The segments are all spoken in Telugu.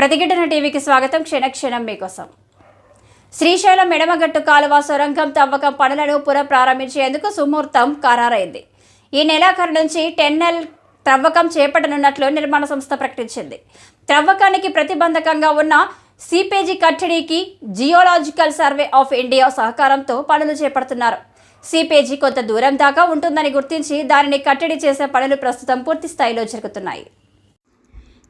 ప్రతిఘటన టీవీకి స్వాగతం. క్షణక్షణం మీకోసం. శ్రీశైలం ఎడమగట్టు కాలువ సొరంగం తవ్వకం పనులను పునఃప్రారంభించేందుకు సుముహూర్తం ఖరారైంది. ఈ నెలాఖరు నుంచి టెన్నెల్ త్రవ్వకం చేపట్టనున్నట్లు నిర్మాణ సంస్థ ప్రకటించింది. త్రవ్వకానికి ప్రతిబంధకంగా ఉన్న సిపేజీ కట్టడికి జియోలాజికల్ సర్వే ఆఫ్ ఇండియా సహకారంతో పనులు చేపడుతున్నారు. సిపేజీ కొంత దూరం దాకా ఉంటుందని గుర్తించి దానిని కట్టడి చేసే పనులు ప్రస్తుతం పూర్తి స్థాయిలో జరుగుతున్నాయి.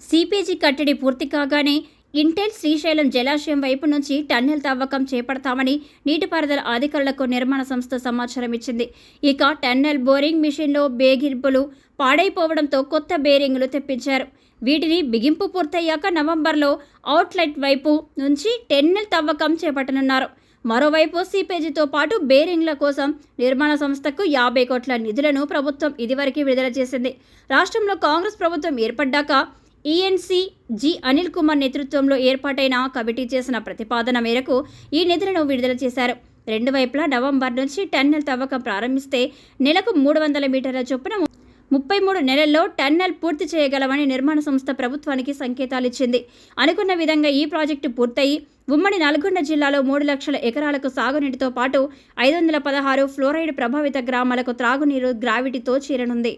సిపేజీ కట్టడి పూర్తి కాగానే ఇంటెల్ శ్రీశైలం జలాశయం వైపు నుంచి టన్నెల్ తవ్వకం చేపడతామని నీటిపారుదల అధికారులకు నిర్మాణ సంస్థ సమాచారం ఇచ్చింది. ఇక టన్నెల్ బోరింగ్ మిషన్లో బేగింపులు పాడైపోవడంతో కొత్త బేరింగులు తెప్పించారు. వీటిని బిగింపు పూర్తయ్యాక నవంబర్లో అవుట్లెట్ వైపు నుంచి టన్నెల్ తవ్వకం చేపట్టనున్నారు. మరోవైపు సిపేజీతో పాటు బేరింగ్ల కోసం నిర్మాణ సంస్థకు 50 కోట్ల నిధులను ప్రభుత్వం ఇదివరకు విడుదల చేసింది. రాష్ట్రంలో కాంగ్రెస్ ప్రభుత్వం ఏర్పడ్డాక ఈఎన్సీ జి అనిల్ కుమార్ నేతృత్వంలో ఏర్పాటైన కమిటీ చేసిన ప్రతిపాదన మేరకు ఈ నిధులను విడుదల చేశారు. రెండు వైపులా నవంబర్ నుంచి టన్నెల్ తవ్వకం ప్రారంభిస్తే నెలకు 300 మీటర్ల చొప్పున 33 నెలల్లో టన్నెల్ పూర్తి చేయగలమని నిర్మాణ సంస్థ ప్రభుత్వానికి సంకేతాలు ఇచ్చింది. అనుకున్న విధంగా ఈ ప్రాజెక్టు పూర్తయి ఉమ్మడి నల్గొండ జిల్లాలో 3 లక్షల ఎకరాలకు సాగునీటితో పాటు 516 ఫ్లోరైడ్ ప్రభావిత గ్రామాలకు త్రాగునీరు గ్రావిటీతో చేరనుంది.